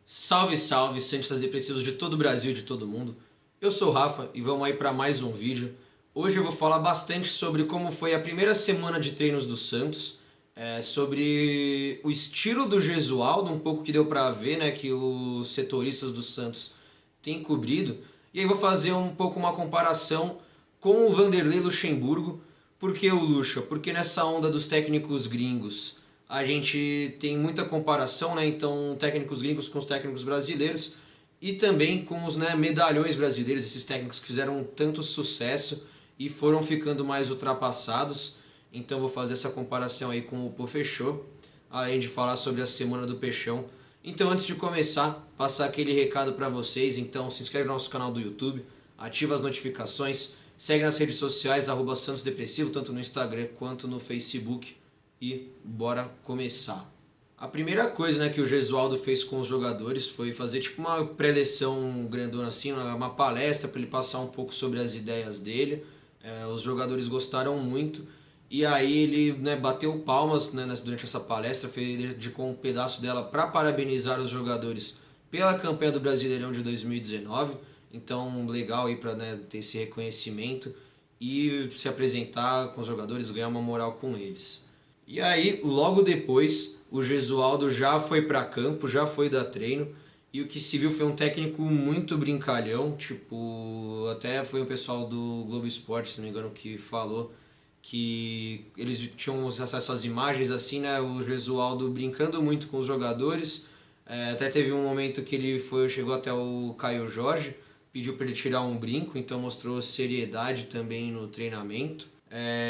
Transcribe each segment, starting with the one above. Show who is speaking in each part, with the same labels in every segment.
Speaker 1: Salve, salve, Santistas depressivos de todo o Brasil e de todo mundo. Eu sou o Rafa e vamos aí para mais um vídeo. Hoje eu vou falar bastante sobre como foi a primeira semana de treinos do Santos, sobre o estilo do Gesualdo, um pouco que deu para ver, né, que os setoristas do Santos têm cobrido. E aí vou fazer um pouco uma comparação com o Vanderlei Luxemburgo. Por que o Lucha? Porque nessa onda dos técnicos gringos a gente tem muita comparação, né? Então, técnicos gringos com os técnicos brasileiros e também com os, né, medalhões brasileiros, esses técnicos que fizeram tanto sucesso e foram ficando mais ultrapassados. Então, vou fazer essa comparação aí com o Pô Fechou, além de falar sobre a Semana do Peixão. Então, antes de começar, passar aquele recado para vocês. Então, se inscreve no nosso canal do YouTube, ativa as notificações, segue nas redes sociais, @SantosDepressivo, tanto no Instagram quanto no Facebook. E bora começar. A primeira coisa, né, que o Gesualdo fez com os jogadores foi fazer tipo uma pré-eleção grandona assim, uma palestra para ele passar um pouco sobre as ideias dele. Os jogadores gostaram muito e aí ele, né, bateu palmas, né, durante essa palestra, dedicou um pedaço dela para parabenizar os jogadores pela campanha do Brasileirão de 2019. Então, legal aí para, né, ter esse reconhecimento e se apresentar com os jogadores, ganhar uma moral com eles. E aí, logo depois, o Gesualdo já foi para campo, já foi dar treino, e o que se viu foi um técnico muito brincalhão, tipo, até foi o pessoal do Globo Esporte, se não me engano, que falou que eles tinham acesso às imagens, assim, né, o Gesualdo brincando muito com os jogadores. Até teve um momento que chegou até o Caio Jorge, pediu para ele tirar um brinco, então mostrou seriedade também no treinamento.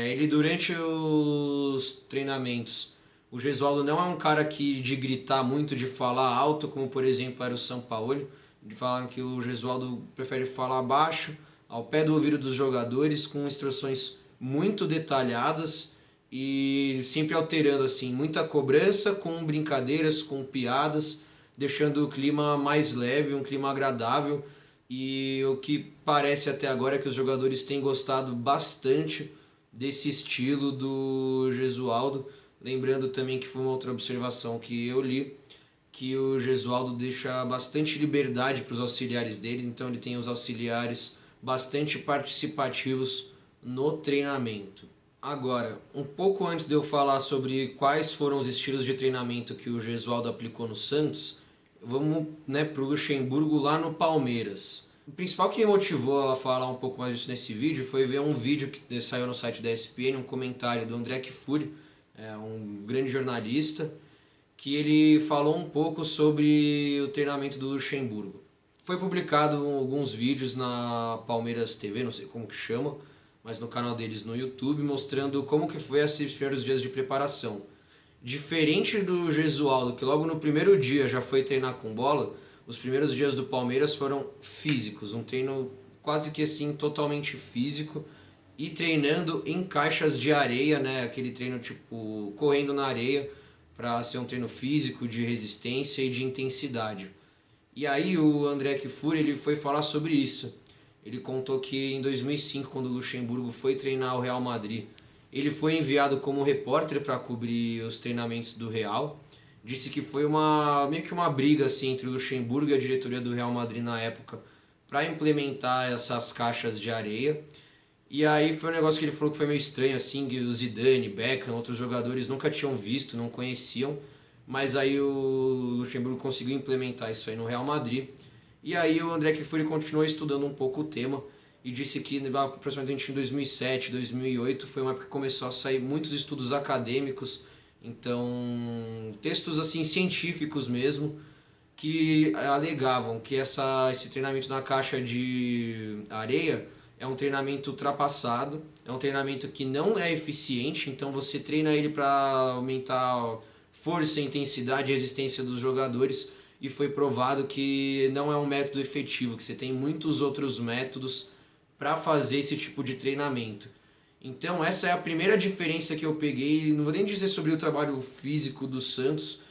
Speaker 1: Ele durante os treinamentos, o Gesualdo não é um cara de gritar muito, de falar alto, como por exemplo era o Sampaoli. Falaram que o Gesualdo prefere falar baixo, ao pé do ouvido dos jogadores, com instruções muito detalhadas e sempre alterando assim, muita cobrança com brincadeiras, com piadas, deixando o clima mais leve, um clima agradável. E o que parece até agora é que os jogadores têm gostado bastante desse estilo do Gesualdo. Lembrando também que foi uma outra observação que eu li, que o Gesualdo deixa bastante liberdade para os auxiliares dele, então ele tem os auxiliares bastante participativos no treinamento. Agora, um pouco antes de eu falar sobre quais foram os estilos de treinamento que o Gesualdo aplicou no Santos, vamos, né, para o Luxemburgo lá no Palmeiras. O principal que me motivou a falar um pouco mais disso nesse vídeo foi ver um vídeo que saiu no site da ESPN, um comentário do André Kfouri, um grande jornalista, que ele falou um pouco sobre o treinamento do Luxemburgo. Foi publicado alguns vídeos na Palmeiras TV, não sei como que chama, mas no canal deles no YouTube, mostrando como que foi esses primeiros dias de preparação. Diferente do Gesualdo, que logo no primeiro dia já foi treinar com bola, os primeiros dias do Palmeiras foram físicos, um treino quase que assim totalmente físico e treinando em caixas de areia, né? Aquele treino tipo correndo na areia para ser um treino físico, de resistência e de intensidade. E aí o André Kfouri, ele foi falar sobre isso. Ele contou que em 2005, quando o Luxemburgo foi treinar o Real Madrid, ele foi enviado como repórter para cobrir os treinamentos do Real. Disse que foi meio que uma briga assim, entre o Luxemburgo e a diretoria do Real Madrid na época para implementar essas caixas de areia. E aí foi um negócio que ele falou que foi meio estranho, assim, que o Zidane, Beckham, outros jogadores nunca tinham visto, não conheciam. Mas aí o Luxemburgo conseguiu implementar isso aí no Real Madrid. E aí o André Kfouri continuou estudando um pouco o tema e disse que aproximadamente em 2007, 2008 foi uma época que começou a sair muitos estudos acadêmicos, então textos assim científicos mesmo, que alegavam que esse treinamento na caixa de areia é um treinamento ultrapassado, é um treinamento que não é eficiente, então você treina ele para aumentar a força, intensidade e resistência dos jogadores, e foi provado que não é um método efetivo, que você tem muitos outros métodos para fazer esse tipo de treinamento. Então essa é a primeira diferença que eu peguei, não vou nem dizer sobre o trabalho físico do Santos,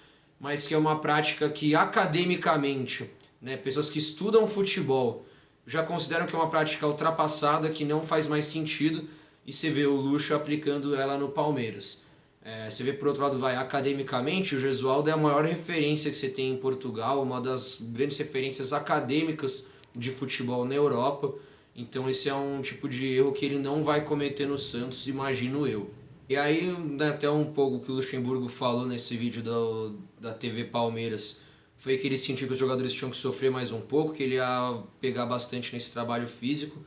Speaker 1: mas que é uma prática que academicamente, né, pessoas que estudam futebol já consideram que é uma prática ultrapassada, que não faz mais sentido, e você vê o Lucha aplicando ela no Palmeiras. Você vê por outro lado, academicamente, o Gesualdo é a maior referência que você tem em Portugal, uma das grandes referências acadêmicas de futebol na Europa. Então esse é um tipo de erro que ele não vai cometer no Santos, imagino eu. E aí, né, até um pouco que o Luxemburgo falou nesse vídeo da TV Palmeiras, foi que ele sentiu que os jogadores tinham que sofrer mais um pouco, que ele ia pegar bastante nesse trabalho físico.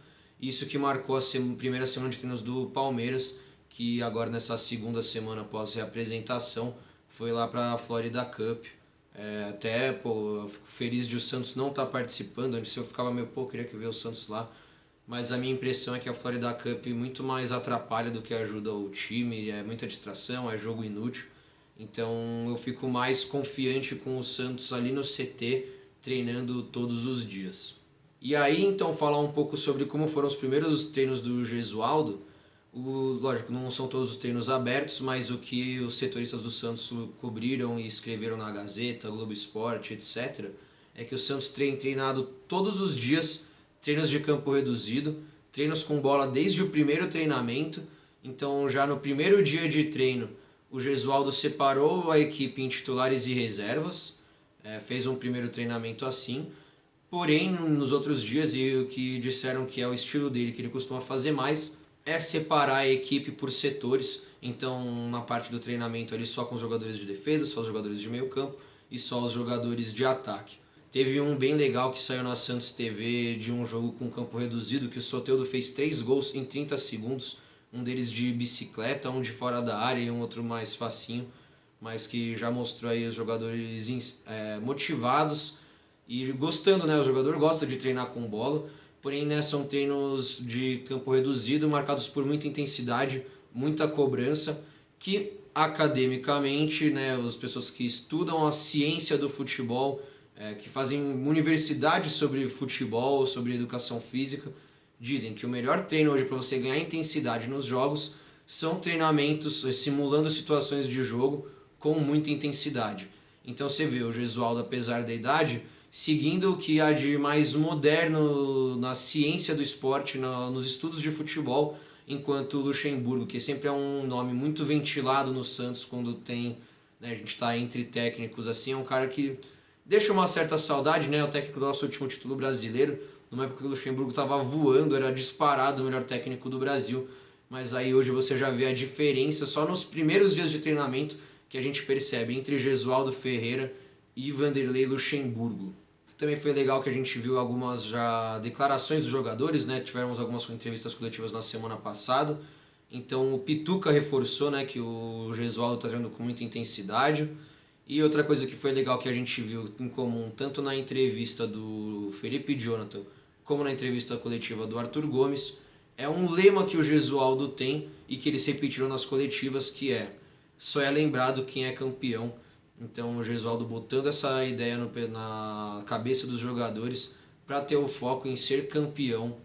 Speaker 1: Isso que marcou a primeira semana de treinos do Palmeiras, que agora nessa segunda semana após a reapresentação foi lá para a Florida Cup. Até, pô, eu fico feliz de o Santos não estar participando. Antes eu ficava meio, pô, queria que ver o Santos lá. Mas a minha impressão é que a Florida Cup muito mais atrapalha do que ajuda o time. É muita distração, é jogo inútil. Então eu fico mais confiante com o Santos ali no CT, treinando todos os dias. E aí então falar um pouco sobre como foram os primeiros treinos do Gesualdo. Lógico, não são todos os treinos abertos, mas o que os setoristas do Santos cobriram e escreveram na Gazeta, Globo Esporte, etc., é que o Santos tem treinado todos os dias, treinos de campo reduzido, treinos com bola desde o primeiro treinamento. Então já no primeiro dia de treino, o Gesualdo separou a equipe em titulares e reservas, fez um primeiro treinamento assim. Porém, nos outros dias, e o que disseram que é o estilo dele, que ele costuma fazer mais, é separar a equipe por setores. Então, na parte do treinamento ali só com os jogadores de defesa, só os jogadores de meio campo e só os jogadores de ataque. Teve um bem legal que saiu na Santos TV de um jogo com campo reduzido, que o Soteldo fez 3 gols em 30 segundos, um deles de bicicleta, um de fora da área e um outro mais facinho, mas que já mostrou aí os jogadores motivados e gostando, né? O jogador gosta de treinar com bola. Porém, né, são treinos de campo reduzido, marcados por muita intensidade, muita cobrança, que academicamente, né, as pessoas que estudam a ciência do futebol, que fazem universidade sobre futebol, sobre educação física, dizem que o melhor treino hoje para você ganhar intensidade nos jogos são treinamentos simulando situações de jogo com muita intensidade. Então você vê o Gesualdo, apesar da idade, seguindo o que há de mais moderno na ciência do esporte, nos estudos de futebol, enquanto o Luxemburgo, que sempre é um nome muito ventilado no Santos quando tem, né, a gente está entre técnicos assim, é um cara que deixa uma certa saudade, né, o técnico do nosso último título brasileiro, numa época que o Luxemburgo estava voando, era disparado o melhor técnico do Brasil, mas aí hoje você já vê a diferença só nos primeiros dias de treinamento que a gente percebe entre Gesualdo Ferreira e Vanderlei Luxemburgo. Também foi legal que a gente viu algumas já declarações dos jogadores, né? Tivemos algumas entrevistas coletivas na semana passada. Então o Pituca reforçou, né, que o Gesualdo está treinando com muita intensidade. E outra coisa que foi legal que a gente viu em comum, tanto na entrevista do Felipe Jonathan, como na entrevista coletiva do Arthur Gomes, é um lema que o Gesualdo tem e que eles repetiram nas coletivas, que é: só é lembrado quem é campeão. Então o Gesualdo botando essa ideia na cabeça dos jogadores para ter o foco em ser campeão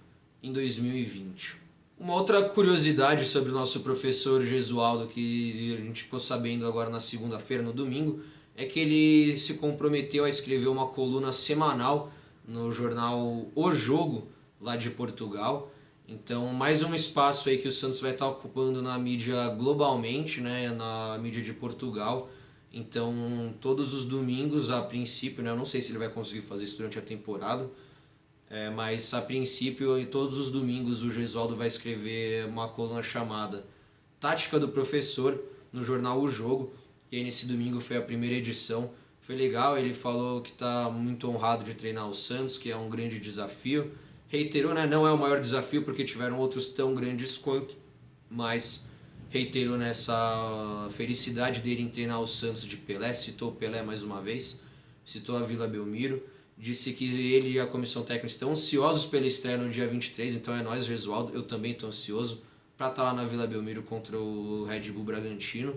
Speaker 1: em 2020. Uma outra curiosidade sobre o nosso professor Gesualdo, que a gente ficou sabendo agora na segunda-feira, no domingo, é que ele se comprometeu a escrever uma coluna semanal no jornal O Jogo, lá de Portugal. Então, mais um espaço aí que o Santos vai estar ocupando na mídia globalmente, né, na mídia de Portugal. Então, todos os domingos, a princípio, né, eu não sei se ele vai conseguir fazer isso durante a temporada, mas a princípio, todos os domingos, o Gesualdo vai escrever uma coluna chamada Tática do Professor no jornal O Jogo. E aí, nesse domingo foi a primeira edição. Foi legal, ele falou que está muito honrado de treinar o Santos, que é um grande desafio. Reiterou, né, não é o maior desafio porque tiveram outros tão grandes quanto, mas reiterou nessa felicidade dele em treinar o Santos de Pelé, citou o Pelé mais uma vez, citou a Vila Belmiro, disse que ele e a comissão técnica estão ansiosos pela estreia no dia 23, então é nóis, Gesualdo, eu também estou ansioso para estar lá na Vila Belmiro contra o Red Bull Bragantino.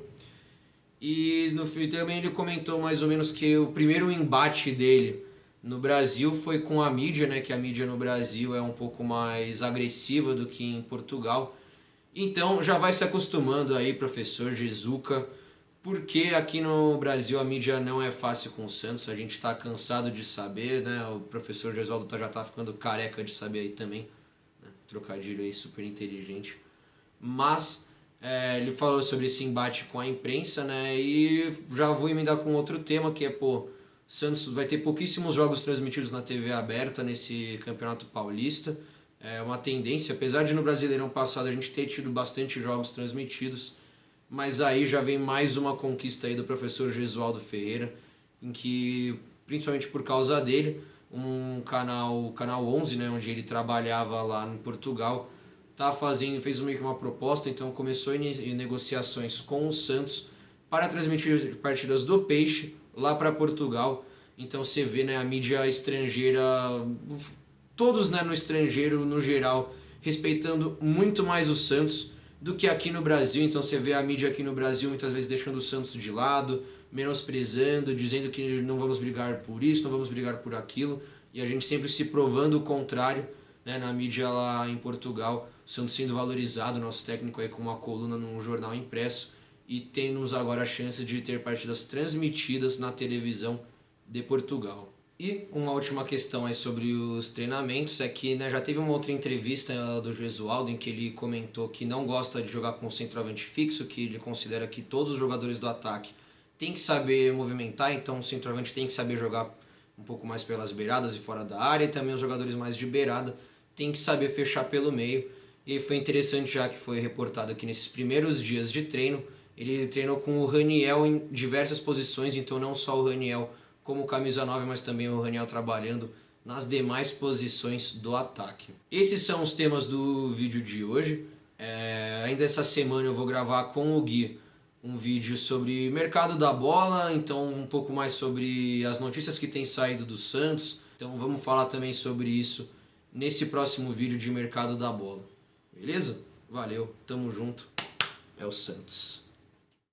Speaker 1: E no fim também ele comentou mais ou menos que o primeiro embate dele no Brasil foi com a mídia, né, que a mídia no Brasil é um pouco mais agressiva do que em Portugal. Então já vai se acostumando aí, professor Jesuca, porque aqui no Brasil a mídia não é fácil com o Santos, a gente está cansado de saber, né? O professor Gesualdo já está ficando careca de saber aí também, né? Trocadilho aí super inteligente. Mas Ele falou sobre esse embate com a imprensa, né? E já vou emendar com outro tema que é, pô, Santos vai ter pouquíssimos jogos transmitidos na TV aberta nesse Campeonato Paulista. É uma tendência, apesar de no Brasileirão passado a gente ter tido bastante jogos transmitidos, mas aí já vem mais uma conquista aí do professor Gesualdo Ferreira, em que, principalmente por causa dele, um canal, o Canal 11, né, onde ele trabalhava lá em Portugal, fez meio que uma proposta, então começou em negociações com o Santos para transmitir partidas do Peixe lá para Portugal. Então você vê, né, a mídia estrangeira, todos, né, no estrangeiro no geral, respeitando muito mais o Santos do que aqui no Brasil. Então você vê a mídia aqui no Brasil muitas vezes deixando o Santos de lado, menosprezando, dizendo que não vamos brigar por isso, não vamos brigar por aquilo, e a gente sempre se provando o contrário, né, na mídia lá em Portugal, o Santos sendo valorizado, nosso técnico aí com uma coluna num jornal impresso, e temos agora a chance de ter partidas transmitidas na televisão de Portugal. E uma última questão aí sobre os treinamentos é que, né, já teve uma outra entrevista do Gesualdo em que ele comentou que não gosta de jogar com centroavante fixo, que ele considera que todos os jogadores do ataque têm que saber movimentar, então o centroavante tem que saber jogar um pouco mais pelas beiradas e fora da área, e também os jogadores mais de beirada têm que saber fechar pelo meio. E foi interessante, já que foi reportado aqui nesses primeiros dias de treino, ele treinou com o Raniel em diversas posições, então não só o Raniel como camisa 9, mas também o Raniel trabalhando nas demais posições do ataque. Esses são os temas do vídeo de hoje. Ainda essa semana eu vou gravar com o Gui um vídeo sobre mercado da bola, então um pouco mais sobre as notícias que tem saído do Santos. Então vamos falar também sobre isso nesse próximo vídeo de mercado da bola. Beleza? Valeu, tamo junto. É o Santos.